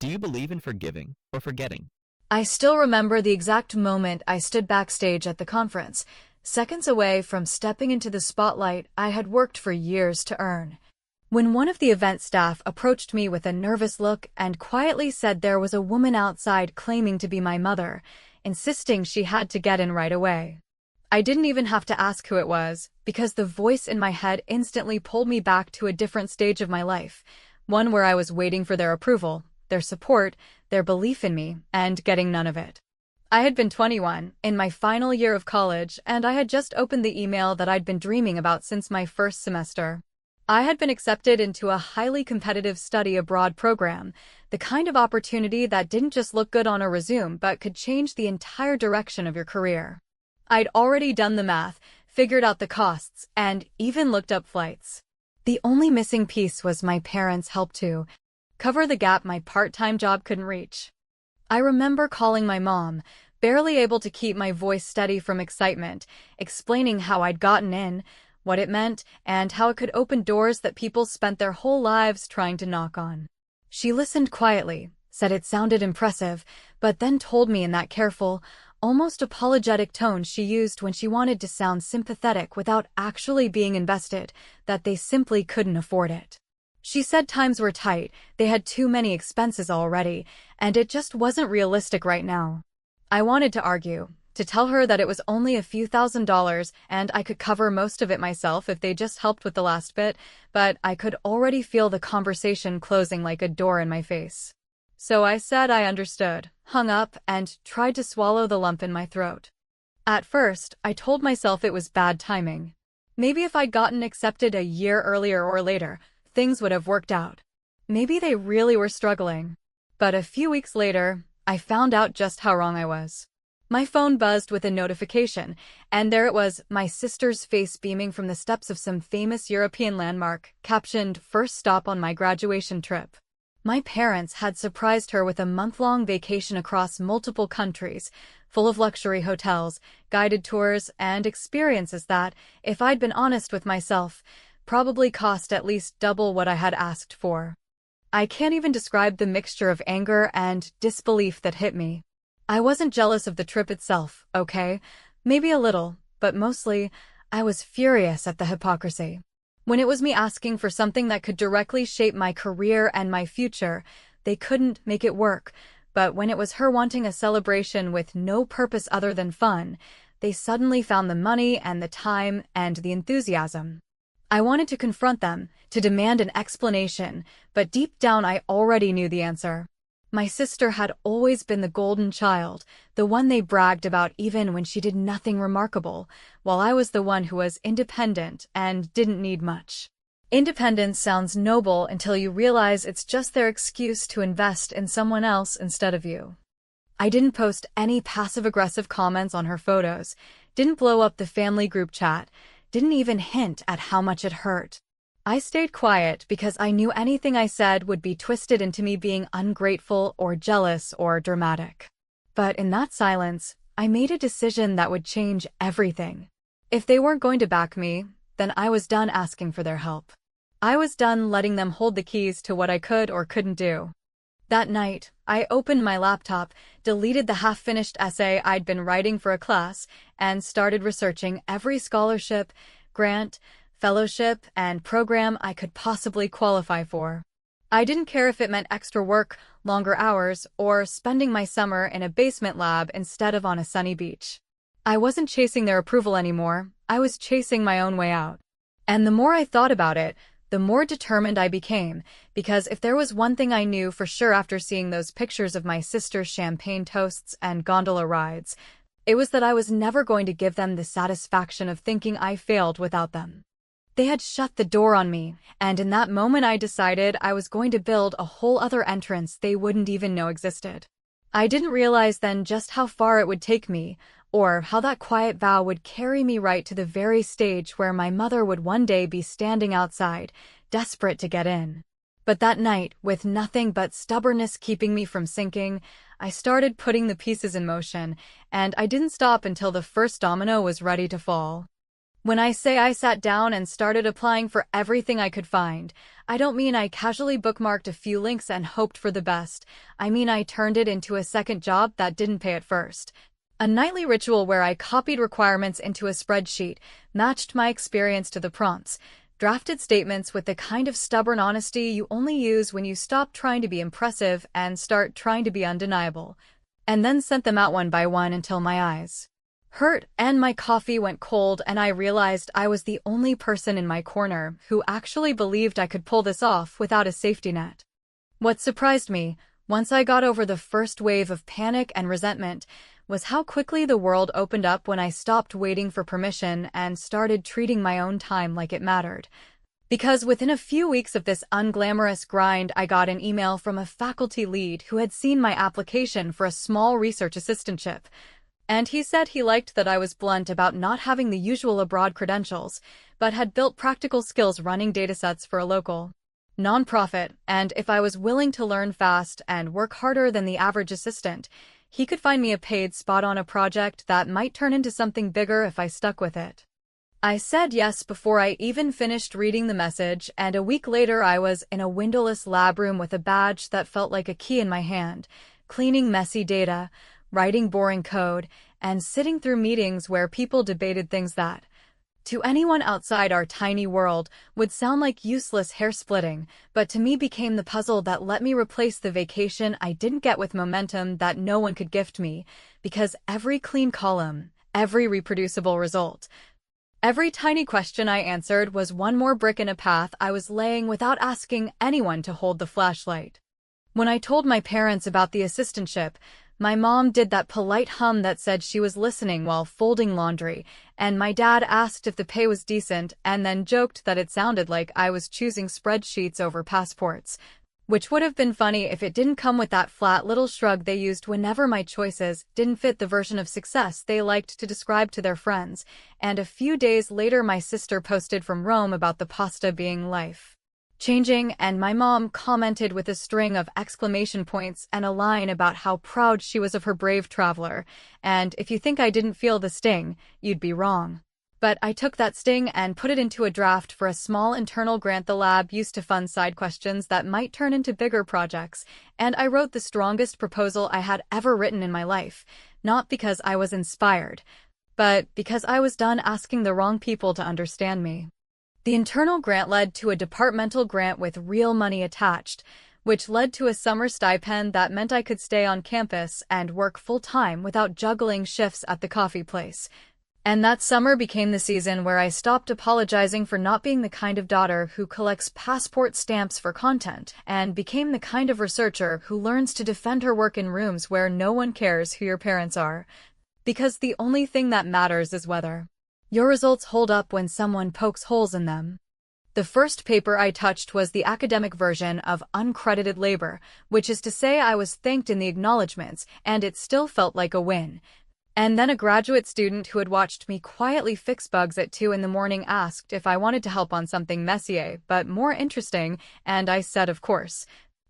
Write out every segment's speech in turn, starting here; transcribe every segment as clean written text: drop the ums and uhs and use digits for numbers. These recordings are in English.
Do you believe in forgiving or forgetting? I still remember the exact moment I stood backstage at the conference, seconds away from stepping into the spotlight I had worked for years to earn. When one of the event staff approached me with a nervous look and quietly said there was a woman outside claiming to be my mother, insisting she had to get in right away. I didn't even have to ask who it was, because the voice in my head instantly pulled me back to a different stage of my life, one where I was waiting for their approval, their support, their belief in me, and getting none of it. I had been 21, in my final year of college, and I had just opened the email that I'd been dreaming about since my first semester. I had been accepted into a highly competitive study abroad program, the kind of opportunity that didn't just look good on a resume but could change the entire direction of your career. I'd already done the math, figured out the costs, and even looked up flights. The only missing piece was my parents' help to cover the gap my part-time job couldn't reach. I remember calling my mom, barely able to keep my voice steady from excitement, explaining how I'd gotten in, what it meant, and how it could open doors that people spent their whole lives trying to knock on. She listened quietly, said it sounded impressive, but then told me in that careful, almost apologetic tone she used when she wanted to sound sympathetic without actually being invested, that they simply couldn't afford it. She said times were tight, they had too many expenses already, and it just wasn't realistic right now. I wanted to argue, to tell her that it was only a few $1,000s and I could cover most of it myself if they just helped with the last bit, but I could already feel the conversation closing like a door in my face. So I said I understood, hung up, and tried to swallow the lump in my throat. At first, I told myself it was bad timing. Maybe if I'd gotten accepted a year earlier or later, things would have worked out. Maybe they really were struggling. But a few weeks later, I found out just how wrong I was. My phone buzzed with a notification, and there it was, my sister's face beaming from the steps of some famous European landmark, captioned, "First stop on my graduation trip." My parents had surprised her with a month-long vacation across multiple countries, full of luxury hotels, guided tours, and experiences that, if I'd been honest with myself, probably cost at least double what I had asked for. I can't even describe the mixture of anger and disbelief that hit me. I wasn't jealous of the trip itself, okay? Maybe a little, but mostly, I was furious at the hypocrisy. When it was me asking for something that could directly shape my career and my future, they couldn't make it work. But when it was her wanting a celebration with no purpose other than fun, they suddenly found the money and the time and the enthusiasm. I wanted to confront them, to demand an explanation, but deep down I already knew the answer. My sister had always been the golden child, the one they bragged about even when she did nothing remarkable, while I was the one who was independent and didn't need much. Independence sounds noble until you realize it's just their excuse to invest in someone else instead of you. I didn't post any passive-aggressive comments on her photos, didn't blow up the family group chat, didn't even hint at how much it hurt. I stayed quiet because I knew anything I said would be twisted into me being ungrateful or jealous or dramatic. But in that silence, I made a decision that would change everything. If they weren't going to back me, then I was done asking for their help. I was done letting them hold the keys to what I could or couldn't do. That night, I opened my laptop, deleted the half-finished essay I'd been writing for a class, and started researching every scholarship, grant, fellowship, and program I could possibly qualify for. I didn't care if it meant extra work, longer hours, or spending my summer in a basement lab instead of on a sunny beach. I wasn't chasing their approval anymore, I was chasing my own way out. And the more I thought about it, the more determined I became, because if there was one thing I knew for sure after seeing those pictures of my sister's champagne toasts and gondola rides, it was that I was never going to give them the satisfaction of thinking I failed without them. They had shut the door on me, and in that moment I decided I was going to build a whole other entrance they wouldn't even know existed. I didn't realize then just how far it would take me, or how that quiet vow would carry me right to the very stage where my mother would one day be standing outside, desperate to get in. But that night, with nothing but stubbornness keeping me from sinking, I started putting the pieces in motion, and I didn't stop until the first domino was ready to fall. When I say I sat down and started applying for everything I could find, I don't mean I casually bookmarked a few links and hoped for the best. I mean I turned it into a second job that didn't pay at first. A nightly ritual where I copied requirements into a spreadsheet, matched my experience to the prompts, drafted statements with the kind of stubborn honesty you only use when you stop trying to be impressive and start trying to be undeniable, and then sent them out one by one until my eyes hurt and my coffee went cold and I realized I was the only person in my corner who actually believed I could pull this off without a safety net. What surprised me, once I got over the first wave of panic and resentment, was how quickly the world opened up when I stopped waiting for permission and started treating my own time like it mattered. Because within a few weeks of this unglamorous grind, I got an email from a faculty lead who had seen my application for a small research assistantship. And he said he liked that I was blunt about not having the usual abroad credentials, but had built practical skills running datasets for a local nonprofit, and if I was willing to learn fast and work harder than the average assistant, he could find me a paid spot on a project that might turn into something bigger if I stuck with it. I said yes before I even finished reading the message, and a week later I was in a windowless lab room with a badge that felt like a key in my hand, cleaning messy data, writing boring code, and sitting through meetings where people debated things that, to anyone outside our tiny world, would sound like useless hair-splitting, but to me became the puzzle that let me replace the vacation I didn't get with momentum that no one could gift me, because every clean column, every reproducible result, every tiny question I answered was one more brick in a path I was laying without asking anyone to hold the flashlight. When I told my parents about the assistantship, my mom did that polite hum that said she was listening while folding laundry, and my dad asked if the pay was decent and then joked that it sounded like I was choosing spreadsheets over passports, which would have been funny if it didn't come with that flat little shrug they used whenever my choices didn't fit the version of success they liked to describe to their friends. And a few days later my sister posted from Rome about the pasta being life changing, and my mom commented with a string of exclamation points and a line about how proud she was of her brave traveler, and if you think I didn't feel the sting, you'd be wrong. But I took that sting and put it into a draft for a small internal grant the lab used to fund side questions that might turn into bigger projects, and I wrote the strongest proposal I had ever written in my life, not because I was inspired, but because I was done asking the wrong people to understand me. The internal grant led to a departmental grant with real money attached, which led to a summer stipend that meant I could stay on campus and work full-time without juggling shifts at the coffee place. And that summer became the season where I stopped apologizing for not being the kind of daughter who collects passport stamps for content and became the kind of researcher who learns to defend her work in rooms where no one cares who your parents are. Because the only thing that matters is whether your results hold up when someone pokes holes in them. The first paper I touched was the academic version of uncredited labor, which is to say I was thanked in the acknowledgments, and it still felt like a win. And then a graduate student who had watched me quietly fix bugs at 2 in the morning asked if I wanted to help on something messier but more interesting, and I said of course.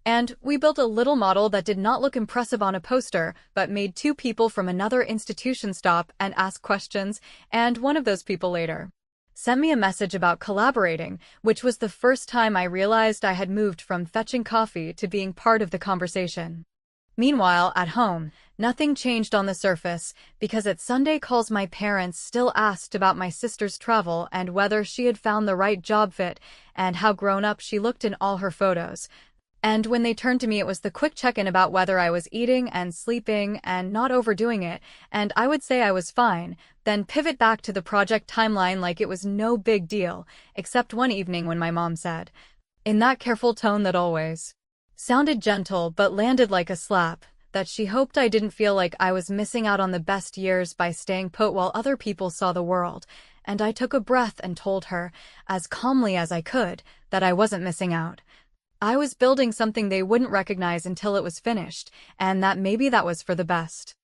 And we built a little model that did not look impressive on a poster, but made 2 people from another institution stop and ask questions, and one of those people later sent me a message about collaborating, which was the first time I realized I had moved from fetching coffee to being part of the conversation. Meanwhile, at home, nothing changed on the surface, because at Sunday calls my parents still asked about my sister's travel and whether she had found the right job fit, and how grown up she looked in all her photos. And when they turned to me, it was the quick check-in about whether I was eating and sleeping and not overdoing it, and I would say I was fine, then pivot back to the project timeline like it was no big deal, except one evening when my mom said, in that careful tone that always sounded gentle but landed like a slap, that she hoped I didn't feel like I was missing out on the best years by staying put while other people saw the world, and I took a breath and told her, as calmly as I could, that I wasn't missing out. I was building something they wouldn't recognize until it was finished, and that maybe that was for the best.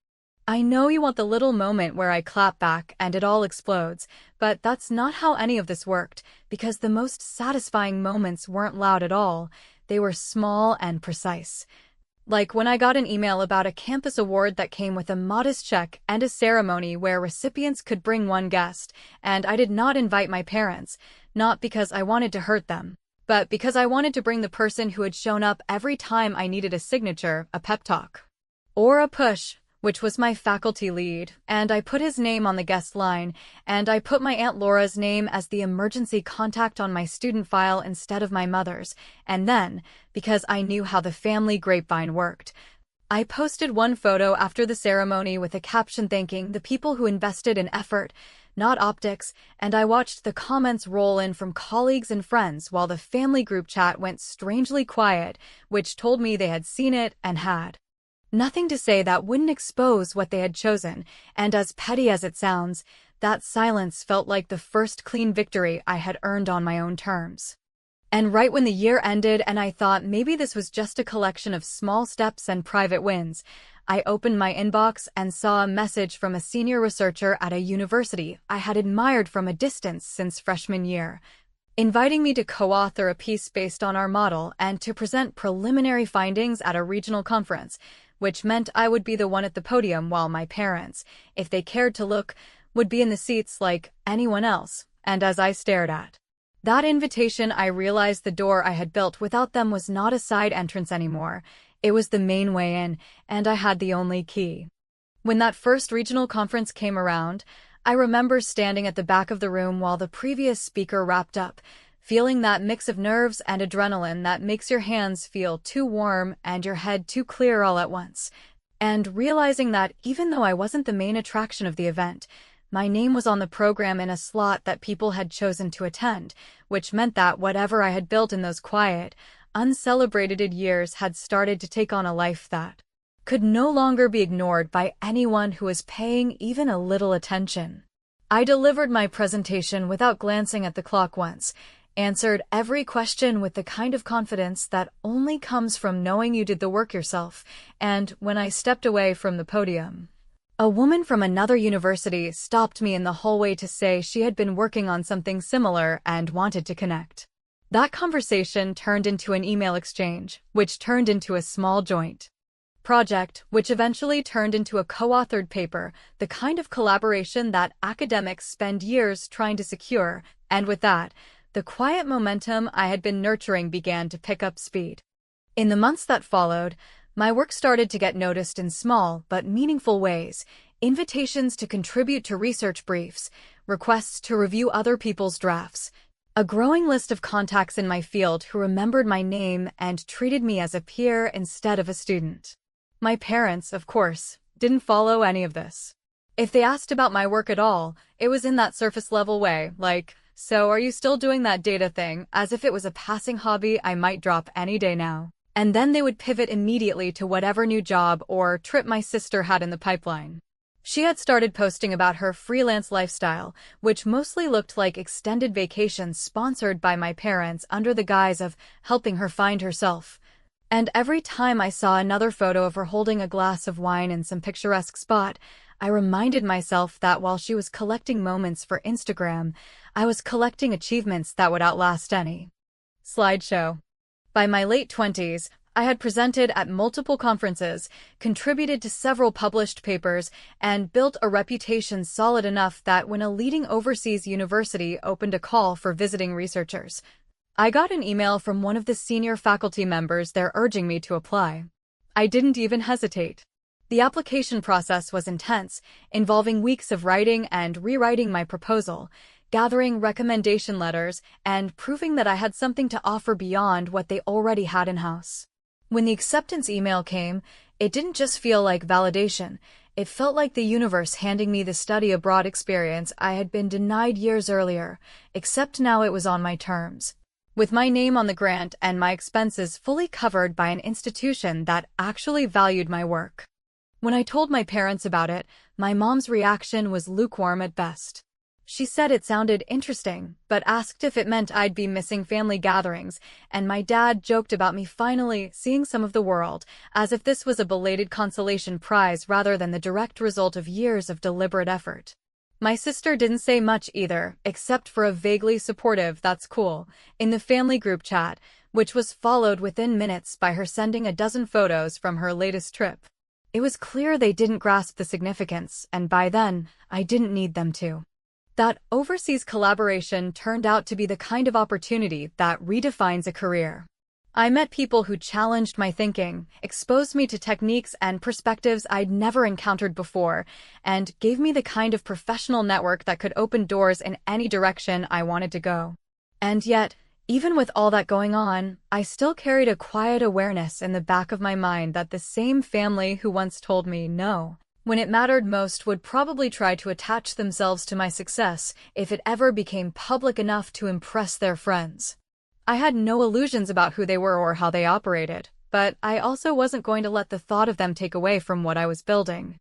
I know you want the little moment where I clap back and it all explodes, but that's not how any of this worked, because the most satisfying moments weren't loud at all. They were small and precise. Like when I got an email about a campus award that came with a modest check and a ceremony where recipients could bring one guest, and I did not invite my parents, not because I wanted to hurt them, but because I wanted to bring the person who had shown up every time I needed a signature, a pep talk, or a push, which was my faculty lead, and I put his name on the guest line, and I put my Aunt Laura's name as the emergency contact on my student file instead of my mother's, and then, because I knew how the family grapevine worked, I posted one photo after the ceremony with a caption thanking the people who invested in effort, not optics, and I watched the comments roll in from colleagues and friends while the family group chat went strangely quiet, which told me they had seen it and had nothing to say that wouldn't expose what they had chosen, and as petty as it sounds, that silence felt like the first clean victory I had earned on my own terms. And right when the year ended and I thought maybe this was just a collection of small steps and private wins, I opened my inbox and saw a message from a senior researcher at a university I had admired from a distance since freshman year, inviting me to co-author a piece based on our model and to present preliminary findings at a regional conference, which meant I would be the one at the podium while my parents, if they cared to look, would be in the seats like anyone else. And as I stared at that invitation, I realized the door I had built without them was not a side entrance anymore. It was the main way in, and I had the only key. When that first regional conference came around, I remember standing at the back of the room while the previous speaker wrapped up, feeling that mix of nerves and adrenaline that makes your hands feel too warm and your head too clear all at once, and realizing that even though I wasn't the main attraction of the event, my name was on the program in a slot that people had chosen to attend, which meant that whatever I had built in those quiet, uncelebrated years had started to take on a life that could no longer be ignored by anyone who was paying even a little attention. I delivered my presentation without glancing at the clock once, answered every question with the kind of confidence that only comes from knowing you did the work yourself, and when I stepped away from the podium, a woman from another university stopped me in the hallway to say she had been working on something similar and wanted to connect. That conversation turned into an email exchange, which turned into a small joint project, which eventually turned into a co-authored paper, the kind of collaboration that academics spend years trying to secure, and with that, the quiet momentum I had been nurturing began to pick up speed. In the months that followed, my work started to get noticed in small but meaningful ways: invitations to contribute to research briefs, requests to review other people's drafts, a growing list of contacts in my field who remembered my name and treated me as a peer instead of a student. My parents, of course, didn't follow any of this. If they asked about my work at all, it was in that surface-level way, like, "So are you still doing that data thing?" as if it was a passing hobby I might drop any day now. And then they would pivot immediately to whatever new job or trip my sister had in the pipeline. She had started posting about her freelance lifestyle, which mostly looked like extended vacations sponsored by my parents under the guise of helping her find herself. And every time I saw another photo of her holding a glass of wine in some picturesque spot, I reminded myself that while she was collecting moments for Instagram, I was collecting achievements that would outlast any slideshow. By my late 20s, I had presented at multiple conferences, contributed to several published papers, and built a reputation solid enough that when a leading overseas university opened a call for visiting researchers, I got an email from one of the senior faculty members there urging me to apply. I didn't even hesitate. The application process was intense, involving weeks of writing and rewriting my proposal, gathering recommendation letters, and proving that I had something to offer beyond what they already had in-house. When the acceptance email came, it didn't just feel like validation. It felt like the universe handing me the study abroad experience I had been denied years earlier, except now it was on my terms, with my name on the grant and my expenses fully covered by an institution that actually valued my work. When I told my parents about it, my mom's reaction was lukewarm at best. She said it sounded interesting, but asked if it meant I'd be missing family gatherings, and my dad joked about me finally seeing some of the world, as if this was a belated consolation prize rather than the direct result of years of deliberate effort. My sister didn't say much either, except for a vaguely supportive "that's cool" in the family group chat, which was followed within minutes by her sending a dozen photos from her latest trip. It was clear they didn't grasp the significance, and by then, I didn't need them to. That overseas collaboration turned out to be the kind of opportunity that redefines a career. I met people who challenged my thinking, exposed me to techniques and perspectives I'd never encountered before, and gave me the kind of professional network that could open doors in any direction I wanted to go. And yet, even with all that going on, I still carried a quiet awareness in the back of my mind that the same family who once told me no, when it mattered most, would probably try to attach themselves to my success if it ever became public enough to impress their friends. I had no illusions about who they were or how they operated, but I also wasn't going to let the thought of them take away from what I was building.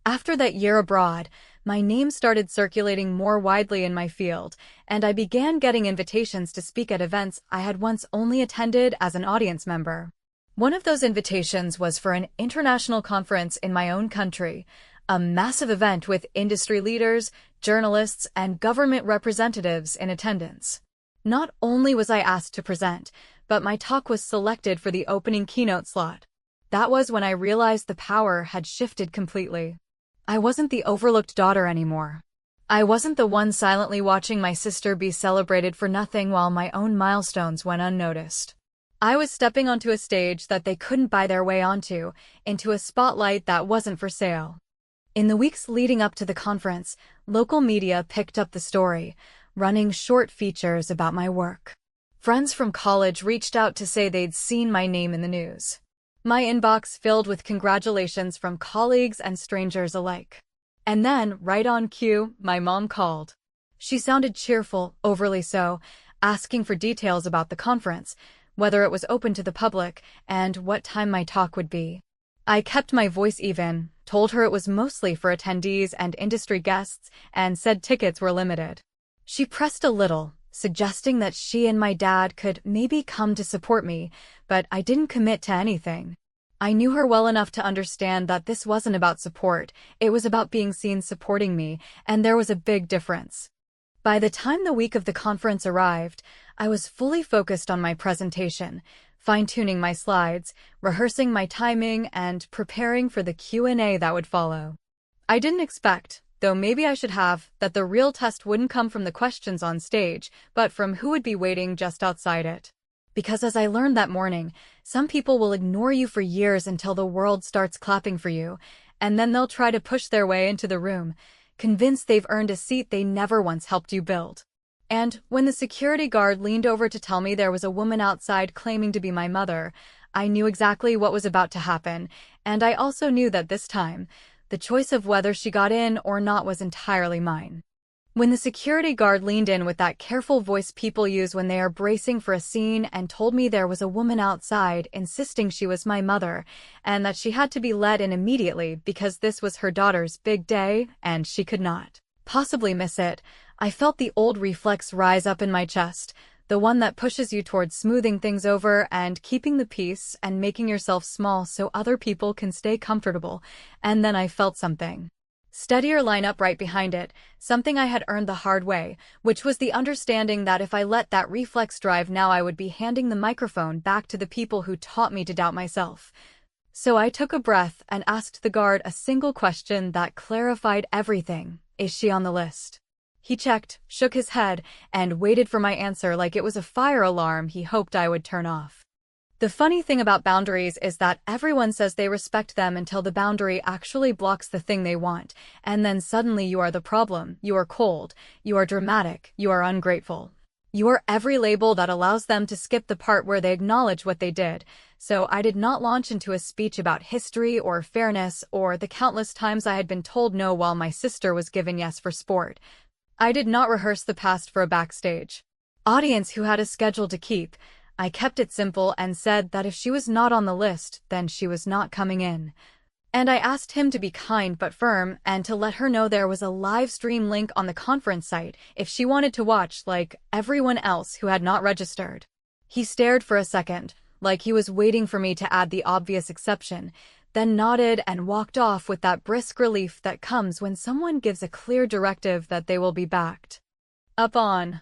After that year abroad, my name started circulating more widely in my field, and I began getting invitations to speak at events I had once only attended as an audience member. One of those invitations was for an international conference in my own country, a massive event with industry leaders, journalists, and government representatives in attendance. Not only was I asked to present, but my talk was selected for the opening keynote slot. That was when I realized the power had shifted completely. I wasn't the overlooked daughter anymore. I wasn't the one silently watching my sister be celebrated for nothing while my own milestones went unnoticed. I was stepping onto a stage that they couldn't buy their way onto, into a spotlight that wasn't for sale. In the weeks leading up to the conference, local media picked up the story, running short features about my work. Friends from college reached out to say they'd seen my name in the news. My inbox filled with congratulations from colleagues and strangers alike. And then, right on cue, my mom called. She sounded cheerful, overly so, asking for details about the conference, whether it was open to the public, and what time my talk would be. I kept my voice even, told her it was mostly for attendees and industry guests, and said tickets were limited. She pressed a little, suggesting that she and my dad could maybe come to support me, but I didn't commit to anything. I knew her well enough to understand that this wasn't about support, it was about being seen supporting me, and there was a big difference. By the time the week of the conference arrived, I was fully focused on my presentation, fine-tuning my slides, rehearsing my timing, and preparing for the Q&A that would follow. I didn't expect, though maybe I should have, that the real test wouldn't come from the questions on stage, but from who would be waiting just outside it. Because as I learned that morning, some people will ignore you for years until the world starts clapping for you, and then they'll try to push their way into the room, convinced they've earned a seat they never once helped you build. And when the security guard leaned over to tell me there was a woman outside claiming to be my mother, I knew exactly what was about to happen, and I also knew that this time, the choice of whether she got in or not was entirely mine. When the security guard leaned in with that careful voice people use when they are bracing for a scene and told me there was a woman outside insisting she was my mother and that she had to be let in immediately because this was her daughter's big day and she could not possibly miss it, I felt the old reflex rise up in my chest, the one that pushes you towards smoothing things over and keeping the peace and making yourself small so other people can stay comfortable, and then I felt something steadier line up right behind it, something I had earned the hard way, which was the understanding that if I let that reflex drive now I would be handing the microphone back to the people who taught me to doubt myself. So I took a breath and asked the guard a single question that clarified everything. Is she on the list? He checked, shook his head, and waited for my answer like it was a fire alarm he hoped I would turn off. The funny thing about boundaries is that everyone says they respect them until the boundary actually blocks the thing they want, and then suddenly you are the problem, you are cold, you are dramatic, you are ungrateful. You are every label that allows them to skip the part where they acknowledge what they did. So I did not launch into a speech about history or fairness or the countless times I had been told no while my sister was given yes for sport. I did not rehearse the past for a backstage audience who had a schedule to keep. I kept it simple and said that if she was not on the list, then she was not coming in. And I asked him to be kind but firm and to let her know there was a live stream link on the conference site if she wanted to watch like everyone else who had not registered. He stared for a second, like he was waiting for me to add the obvious exception, then nodded and walked off with that brisk relief that comes when someone gives a clear directive that they will be backed up on.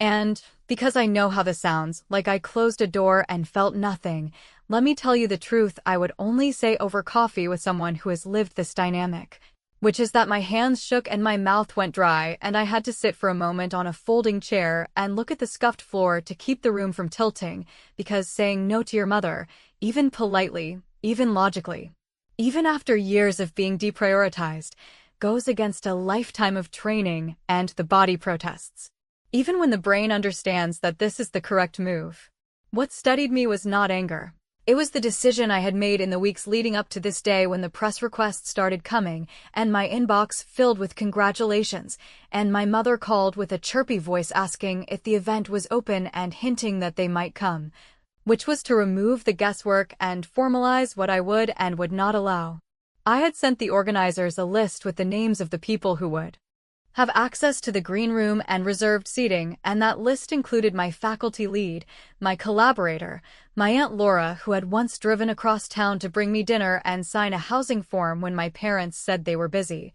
And because I know how this sounds, like I closed a door and felt nothing, let me tell you the truth I would only say over coffee with someone who has lived this dynamic, which is that my hands shook and my mouth went dry, and I had to sit for a moment on a folding chair and look at the scuffed floor to keep the room from tilting, because saying no to your mother, even politely, even logically, even after years of being deprioritized, goes against a lifetime of training and the body protests. Even when the brain understands that this is the correct move. What steadied me was not anger. It was the decision I had made in the weeks leading up to this day when the press requests started coming, and my inbox filled with congratulations, and my mother called with a chirpy voice asking if the event was open and hinting that they might come, which was to remove the guesswork and formalize what I would and would not allow. I had sent the organizers a list with the names of the people who would have access to the green room and reserved seating, and that list included my faculty lead, my collaborator, my Aunt Laura, who had once driven across town to bring me dinner and sign a housing form when my parents said they were busy,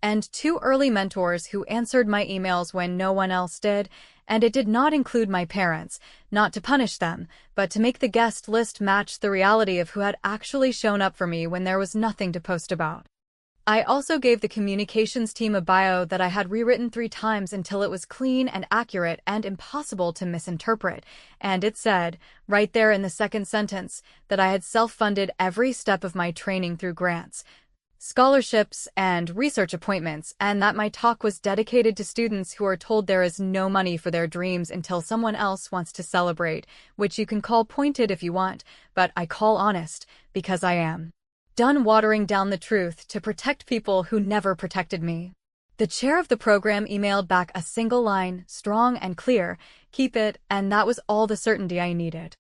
and 2 early mentors who answered my emails when no one else did, and it did not include my parents, not to punish them, but to make the guest list match the reality of who had actually shown up for me when there was nothing to post about. I also gave the communications team a bio that I had rewritten 3 times until it was clean and accurate and impossible to misinterpret, and it said, right there in the second sentence, that I had self-funded every step of my training through grants, scholarships, and research appointments, and that my talk was dedicated to students who are told there is no money for their dreams until someone else wants to celebrate, which you can call pointed if you want, but I call honest, because I am done watering down the truth to protect people who never protected me. The chair of the program emailed back a single line, strong and clear, keep it, and that was all the certainty I needed.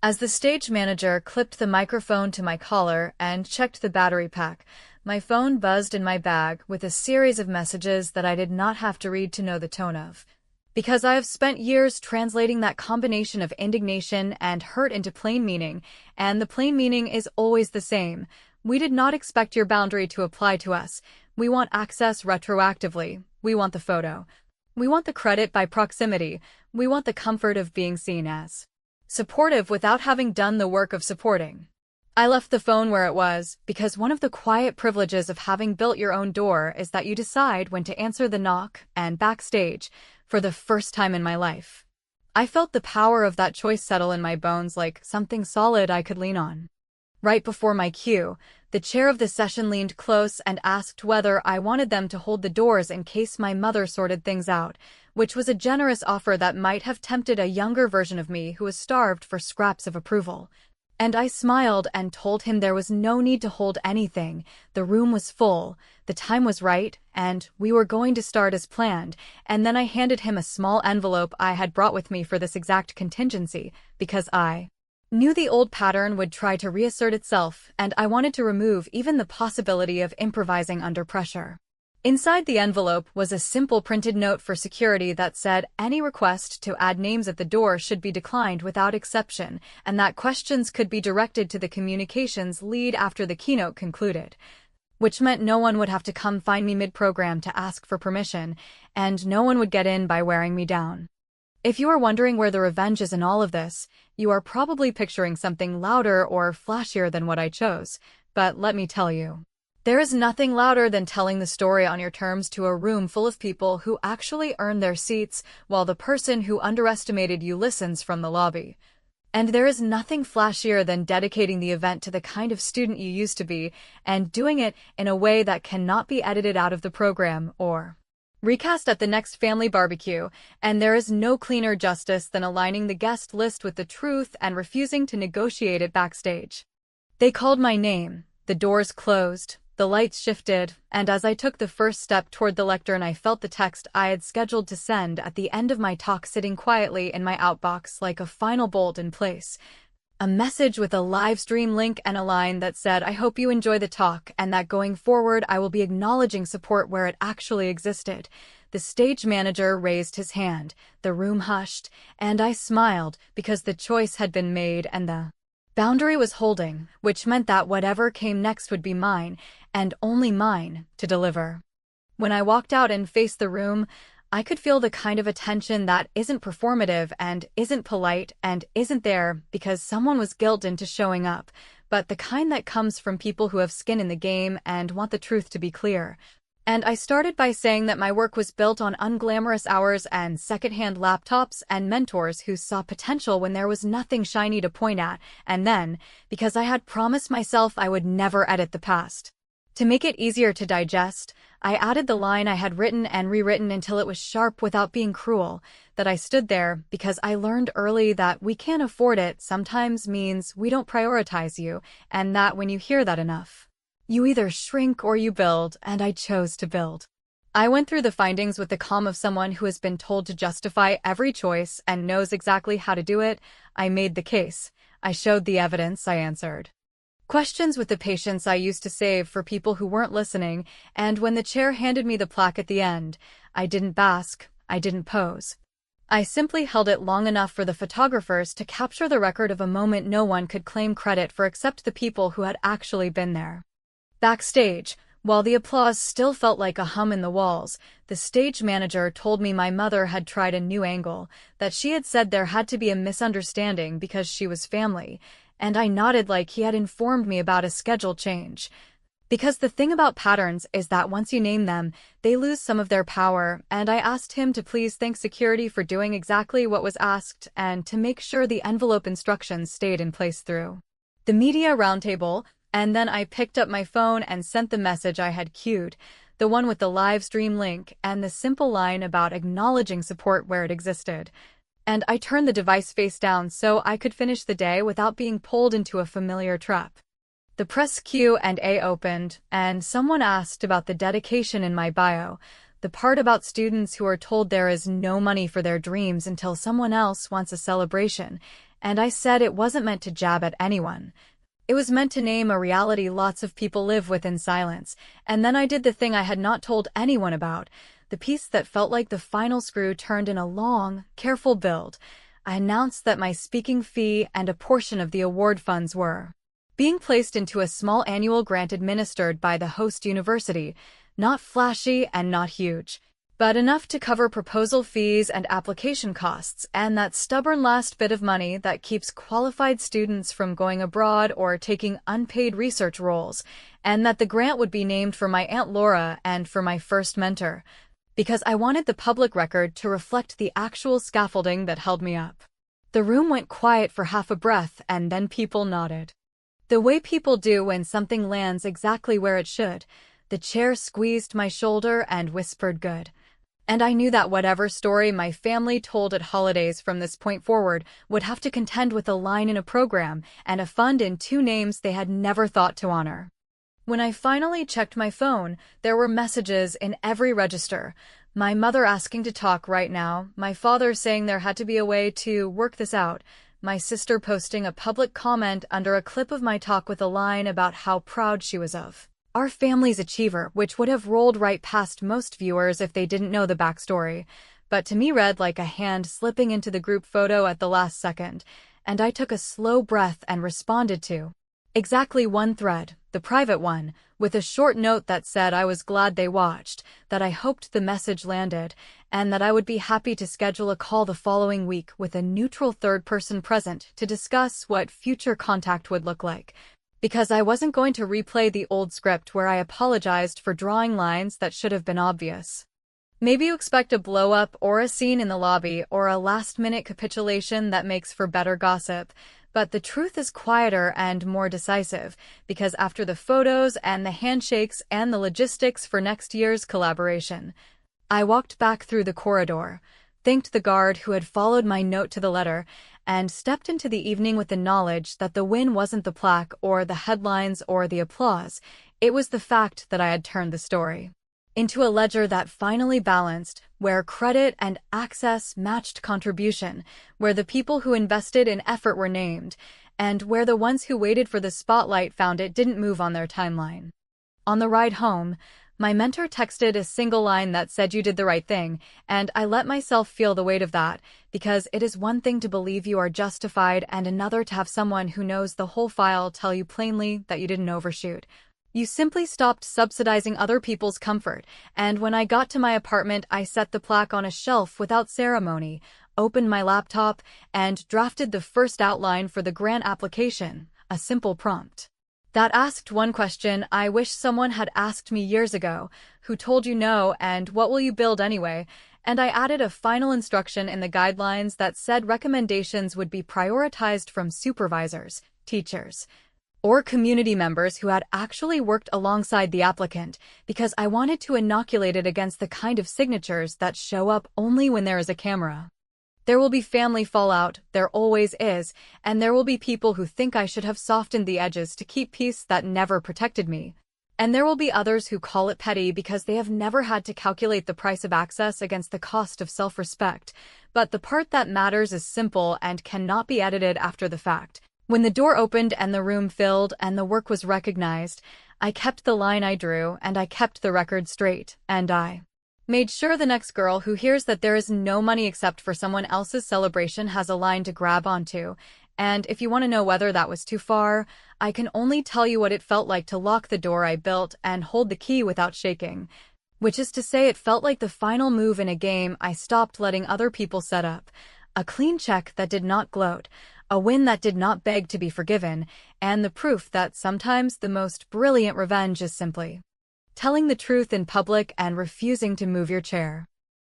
As the stage manager clipped the microphone to my collar and checked the battery pack, my phone buzzed in my bag with a series of messages that I did not have to read to know the tone of. Because I have spent years translating that combination of indignation and hurt into plain meaning, and the plain meaning is always the same. We did not expect your boundary to apply to us. We want access retroactively. We want the photo. We want the credit by proximity. We want the comfort of being seen as supportive without having done the work of supporting. I left the phone where it was, because one of the quiet privileges of having built your own door is that you decide when to answer the knock, and backstage, for the first time in my life, I felt the power of that choice settle in my bones like something solid I could lean on. Right before my cue, the chair of the session leaned close and asked whether I wanted them to hold the doors in case my mother sorted things out, which was a generous offer that might have tempted a younger version of me who was starved for scraps of approval. And I smiled and told him there was no need to hold anything. The room was full, the time was right, and we were going to start as planned, and then I handed him a small envelope I had brought with me for this exact contingency, because I knew the old pattern would try to reassert itself, and I wanted to remove even the possibility of improvising under pressure. Inside the envelope was a simple printed note for security that said any request to add names at the door should be declined without exception, and that questions could be directed to the communications lead after the keynote concluded, which meant no one would have to come find me mid-program to ask for permission, and no one would get in by wearing me down. If you are wondering where the revenge is in all of this, you are probably picturing something louder or flashier than what I chose, but let me tell you, there is nothing louder than telling the story on your terms to a room full of people who actually earn their seats while the person who underestimated you listens from the lobby. And there is nothing flashier than dedicating the event to the kind of student you used to be and doing it in a way that cannot be edited out of the program or recast at the next family barbecue, and there is no cleaner justice than aligning the guest list with the truth and refusing to negotiate it backstage. They called my name, the doors closed, the lights shifted, and as I took the first step toward the lectern I felt the text I had scheduled to send at the end of my talk sitting quietly in my outbox like a final bolt in place. A message with a live stream link and a line that said, I hope you enjoy the talk and that going forward I will be acknowledging support where it actually existed. The stage manager raised his hand, the room hushed, and I smiled because the choice had been made and the boundary was holding, which meant that whatever came next would be mine, and only mine, to deliver. When I walked out and faced the room, I could feel the kind of attention that isn't performative and isn't polite and isn't there because someone was guilted into showing up, but the kind that comes from people who have skin in the game and want the truth to be clear. And I started by saying that my work was built on unglamorous hours and secondhand laptops and mentors who saw potential when there was nothing shiny to point at, and then, because I had promised myself I would never edit the past. To make it easier to digest, I added the line I had written and rewritten until it was sharp without being cruel, that I stood there because I learned early that we can't afford it sometimes means we don't prioritize you, and that when you hear that enough, you either shrink or you build, and I chose to build. I went through the findings with the calm of someone who has been told to justify every choice and knows exactly how to do it. I made the case. I showed the evidence. I answered questions with the patience I used to save for people who weren't listening, and when the chair handed me the plaque at the end, I didn't bask, I didn't pose. I simply held it long enough for the photographers to capture the record of a moment no one could claim credit for except the people who had actually been there. Backstage, while the applause still felt like a hum in the walls, the stage manager told me my mother had tried a new angle, that she had said there had to be a misunderstanding because she was family, and I nodded like he had informed me about a schedule change. Because the thing about patterns is that once you name them, they lose some of their power, and I asked him to please thank security for doing exactly what was asked and to make sure the envelope instructions stayed in place through the media roundtable. And then I picked up my phone and sent the message I had queued, the one with the live stream link and the simple line about acknowledging support where it existed. And I turned the device face down so I could finish the day without being pulled into a familiar trap. The press Q&A opened, and someone asked about the dedication in my bio, the part about students who are told there is no money for their dreams until someone else wants a celebration, and I said it wasn't meant to jab at anyone. It was meant to name a reality lots of people live with in silence, and then I did the thing I had not told anyone about, the piece that felt like the final screw turned in a long, careful build. I announced that my speaking fee and a portion of the award funds were being placed into a small annual grant administered by the host university, not flashy and not huge, but enough to cover proposal fees and application costs, and that stubborn last bit of money that keeps qualified students from going abroad or taking unpaid research roles, and that the grant would be named for my Aunt Laura and for my first mentor, because I wanted the public record to reflect the actual scaffolding that held me up. The room went quiet for half a breath, and then people nodded. The way people do when something lands exactly where it should. The chair squeezed my shoulder and whispered good. And I knew that whatever story my family told at holidays from this point forward would have to contend with a line in a program and a fund in two names they had never thought to honor. When I finally checked my phone, there were messages in every register. My mother asking to talk right now, my father saying there had to be a way to work this out, my sister posting a public comment under a clip of my talk with a line about how proud she was of our family's achiever, which would have rolled right past most viewers if they didn't know the backstory, but to me read like a hand slipping into the group photo at the last second, and I took a slow breath and responded to exactly one thread, the private one, with a short note that said I was glad they watched, that I hoped the message landed, and that I would be happy to schedule a call the following week with a neutral third person present to discuss what future contact would look like. Because I wasn't going to replay the old script where I apologized for drawing lines that should have been obvious. Maybe you expect a blow-up or a scene in the lobby or a last-minute capitulation that makes for better gossip, but the truth is quieter and more decisive, because after the photos and the handshakes and the logistics for next year's collaboration, I walked back through the corridor, thanked the guard who had followed my note to the letter, and stepped into the evening with the knowledge that the win wasn't the plaque or the headlines or the applause, it was the fact that I had turned the story into a ledger that finally balanced, where credit and access matched contribution, where the people who invested in effort were named, and where the ones who waited for the spotlight found it didn't move on their timeline. On the ride home, my mentor texted a single line that said you did the right thing, and I let myself feel the weight of that, because it is one thing to believe you are justified and another to have someone who knows the whole file tell you plainly that you didn't overshoot. You simply stopped subsidizing other people's comfort, and when I got to my apartment, I set the plaque on a shelf without ceremony, opened my laptop, and drafted the first outline for the grant application, a simple prompt that asked one question I wish someone had asked me years ago: who told you no, and what will you build anyway? And I added a final instruction in the guidelines that said recommendations would be prioritized from supervisors, teachers, or community members who had actually worked alongside the applicant, because I wanted to inoculate it against the kind of signatures that show up only when there is a camera. There will be family fallout, there always is, and there will be people who think I should have softened the edges to keep peace that never protected me. And there will be others who call it petty because they have never had to calculate the price of access against the cost of self-respect. But the part that matters is simple and cannot be edited after the fact. When the door opened and the room filled and the work was recognized, I kept the line I drew and I kept the record straight, and I made sure the next girl who hears that there is no money except for someone else's celebration has a line to grab onto. And if you want to know whether that was too far, I can only tell you what it felt like to lock the door I built and hold the key without shaking. Which is to say, it felt like the final move in a game I stopped letting other people set up. A clean check that did not gloat, a win that did not beg to be forgiven, and the proof that sometimes the most brilliant revenge is simply telling the truth in public and refusing to move your chair.